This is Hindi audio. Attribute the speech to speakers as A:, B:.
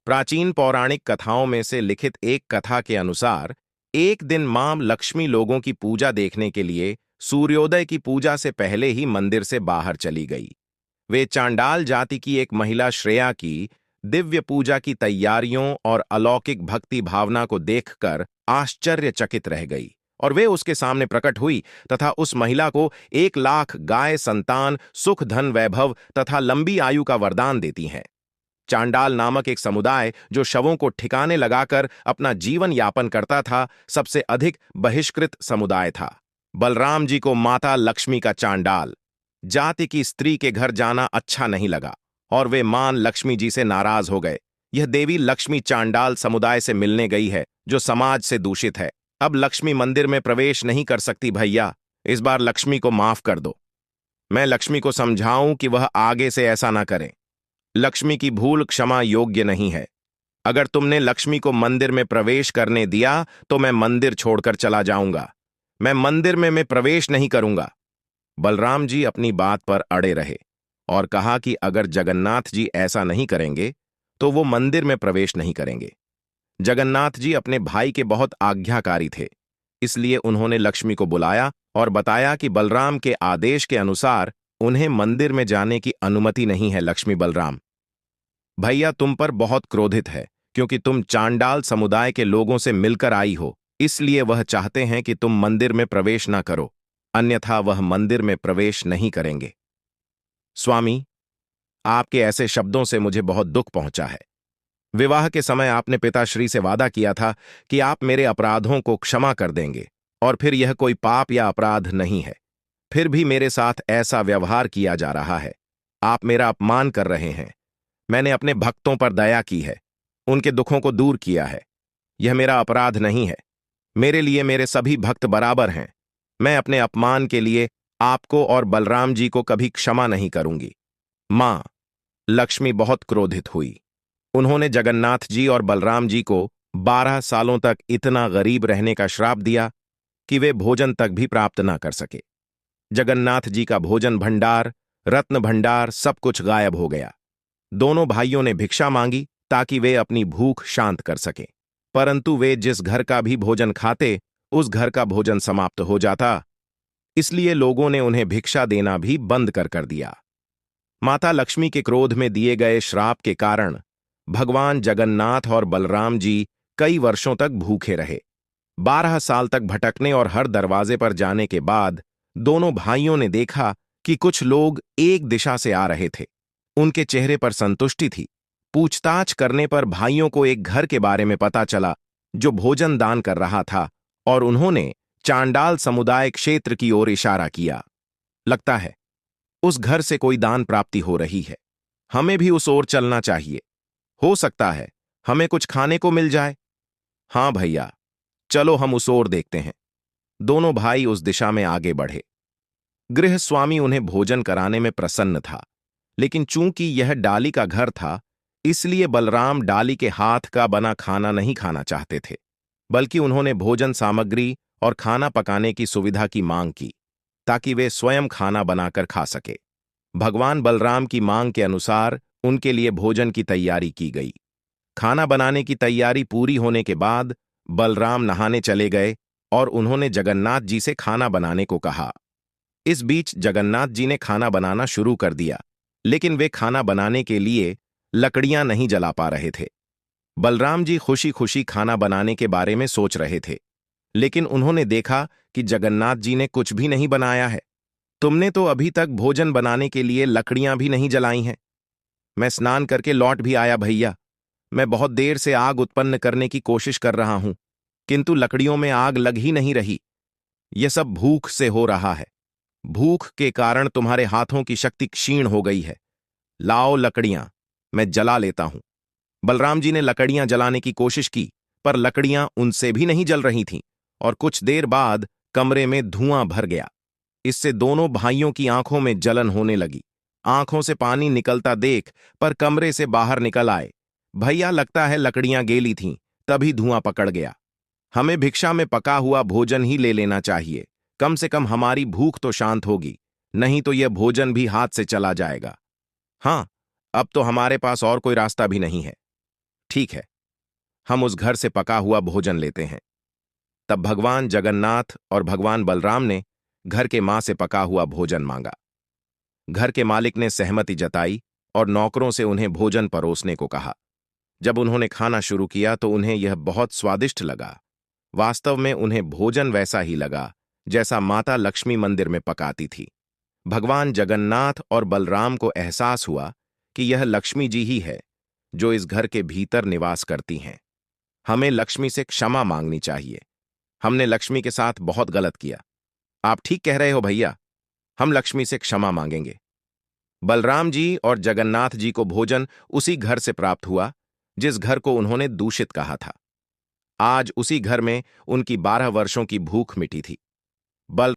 A: प्राचीन पौराणिक कथाओं में से लिखित एक कथा के अनुसार एक दिन मां लक्ष्मी लोगों की पूजा देखने के लिए सूर्योदय की पूजा से पहले ही मंदिर से बाहर चली गई। वे चांडाल जाति की एक महिला श्रेया की दिव्य पूजा की तैयारियों और अलौकिक भक्ति भावना को देखकर आश्चर्यचकित रह गई और वे उसके सामने प्रकट हुई तथा उस महिला को 1 लाख गाय संतान, सुख, धन, वैभव तथा लंबी आयु का वरदान देती हैं। चांडाल नामक एक समुदाय जो शवों को ठिकाने लगाकर अपना जीवन यापन करता था, सबसे अधिक बहिष्कृत समुदाय था। बलराम जी को माता लक्ष्मी का चांडाल जाति की स्त्री के घर जाना अच्छा नहीं लगा और वे मां लक्ष्मी जी से नाराज हो गए। यह देवी लक्ष्मी चांडाल समुदाय से मिलने गई है जो समाज से दूषित है। अब लक्ष्मी मंदिर में प्रवेश नहीं कर सकती भैया, इस बार लक्ष्मी को माफ कर दो। मैं लक्ष्मी को समझाऊं कि वह आगे से ऐसा ना करें। लक्ष्मी की भूल क्षमा योग्य नहीं है। अगर तुमने लक्ष्मी को मंदिर में प्रवेश करने दिया तो मैं मंदिर छोड़कर चला जाऊंगा। मैं मंदिर में प्रवेश नहीं करूंगा। बलराम जी अपनी बात पर अड़े रहे और कहा कि अगर जगन्नाथ जी ऐसा नहीं करेंगे तो वो मंदिर में प्रवेश नहीं करेंगे। जगन्नाथ जी अपने भाई के बहुत आज्ञाकारी थे, इसलिए उन्होंने लक्ष्मी को बुलाया और बताया कि बलराम के आदेश के अनुसार उन्हें मंदिर में जाने की अनुमति नहीं है। लक्ष्मी बलराम भैया तुम पर बहुत क्रोधित है क्योंकि तुम चांडाल समुदाय के लोगों से मिलकर आई हो, इसलिए वह चाहते हैं कि तुम मंदिर में प्रवेश ना करो, अन्यथा वह मंदिर में प्रवेश नहीं करेंगे। स्वामी, आपके ऐसे शब्दों से मुझे बहुत दुख पहुंचा है। विवाह के समय आपने पिताश्री से वादा किया था कि आप मेरे अपराधों को क्षमा कर देंगे और फिर यह कोई पाप या अपराध नहीं है। फिर भी मेरे साथ ऐसा व्यवहार किया जा रहा है। आप मेरा अपमान कर रहे हैं। मैंने अपने भक्तों पर दया की है, उनके दुखों को दूर किया है। यह मेरा अपराध नहीं है। मेरे लिए मेरे सभी भक्त बराबर हैं। मैं अपने अपमान के लिए आपको और बलराम जी को कभी क्षमा नहीं करूंगी। मां लक्ष्मी बहुत क्रोधित हुई। उन्होंने जगन्नाथ जी और बलराम जी को 12 सालों तक इतना गरीब रहने का श्राप दिया कि वे भोजन तक भी प्राप्त ना कर सके। जगन्नाथ जी का भोजन भंडार, रत्न भंडार सब कुछ गायब हो गया। दोनों भाइयों ने भिक्षा मांगी ताकि वे अपनी भूख शांत कर सकें, परंतु वे जिस घर का भी भोजन खाते उस घर का भोजन समाप्त हो जाता, इसलिए लोगों ने उन्हें भिक्षा देना भी बंद कर दिया। माता लक्ष्मी के क्रोध में दिए गए श्राप के कारण भगवान जगन्नाथ और बलराम जी कई वर्षों तक भूखे रहे। 12 साल तक भटकने और हर दरवाजे पर जाने के बाद दोनों भाइयों ने देखा कि कुछ लोग एक दिशा से आ रहे थे। उनके चेहरे पर संतुष्टि थी। पूछताछ करने पर भाइयों को एक घर के बारे में पता चला जो भोजन दान कर रहा था और उन्होंने चांडाल समुदाय क्षेत्र की ओर इशारा किया। लगता है उस घर से कोई दान प्राप्ति हो रही है। हमें भी उस ओर चलना चाहिए। हो सकता है हमें कुछ खाने को मिल जाए। हां भैया, चलो हम उस ओर देखते हैं। दोनों भाई उस दिशा में आगे बढ़े। गृहस्वामी उन्हें भोजन कराने में प्रसन्न था, लेकिन चूंकि यह डाली का घर था, इसलिए बलराम डाली के हाथ का बना खाना नहीं खाना चाहते थे, बल्कि उन्होंने भोजन सामग्री और खाना पकाने की सुविधा की मांग की ताकि वे स्वयं खाना बनाकर खा सके। भगवान बलराम की मांग के अनुसार उनके लिए भोजन की तैयारी की गई। खाना बनाने की तैयारी पूरी होने के बाद बलराम नहाने चले गए और उन्होंने जगन्नाथ जी से खाना बनाने को कहा। इस बीच जगन्नाथ जी ने खाना बनाना शुरू कर दिया, लेकिन वे खाना बनाने के लिए लकड़ियां नहीं जला पा रहे थे। बलराम जी खुशी खुशी खाना बनाने के बारे में सोच रहे थे, लेकिन उन्होंने देखा कि जगन्नाथ जी ने कुछ भी नहीं बनाया है। तुमने तो अभी तक भोजन बनाने के लिए लकड़ियां भी नहीं जलाई हैं। मैं स्नान करके लौट भी आया भैया। मैं बहुत देर से आग उत्पन्न करने की कोशिश कर रहा हूं, किंतु लकड़ियों में आग लग ही नहीं रही। यह सब भूख से हो रहा है। भूख के कारण तुम्हारे हाथों की शक्ति क्षीण हो गई है। लाओ लकड़ियां, मैं जला लेता हूं। बलराम जी ने लकड़ियां जलाने की कोशिश की, पर लकड़ियां उनसे भी नहीं जल रही थीं और कुछ देर बाद कमरे में धुआं भर गया। इससे दोनों भाइयों की आंखों में जलन होने लगी। आंखों से पानी निकलता देख पर कमरे से बाहर निकल आए। भैया, लगता है लकड़ियां गीली थीं, तभी धुआं पकड़ गया। हमें भिक्षा में पका हुआ भोजन ही ले लेना चाहिए। कम से कम हमारी भूख तो शांत होगी, नहीं तो यह भोजन भी हाथ से चला जाएगा। हाँ, अब तो हमारे पास और कोई रास्ता भी नहीं है। ठीक है, हम उस घर से पका हुआ भोजन लेते हैं। तब भगवान जगन्नाथ और भगवान बलराम ने घर के मां से पका हुआ भोजन मांगा। घर के मालिक ने सहमति जताई और नौकरों से उन्हें भोजन परोसने को कहा। जब उन्होंने खाना शुरू किया तो उन्हें यह बहुत स्वादिष्ट लगा। वास्तव में उन्हें भोजन वैसा ही लगा जैसा माता लक्ष्मी मंदिर में पकाती थी। भगवान जगन्नाथ और बलराम को एहसास हुआ कि यह लक्ष्मी जी ही है जो इस घर के भीतर निवास करती हैं। हमें लक्ष्मी से क्षमा मांगनी चाहिए। हमने लक्ष्मी के साथ बहुत गलत किया। आप ठीक कह रहे हो भैया, हम लक्ष्मी से क्षमा मांगेंगे। बलराम जी और जगन्नाथ जी को भोजन उसी घर से प्राप्त हुआ जिस घर को उन्होंने दूषित कहा था। आज उसी घर में उनकी 12 वर्षों की भूख मिटी थी। बल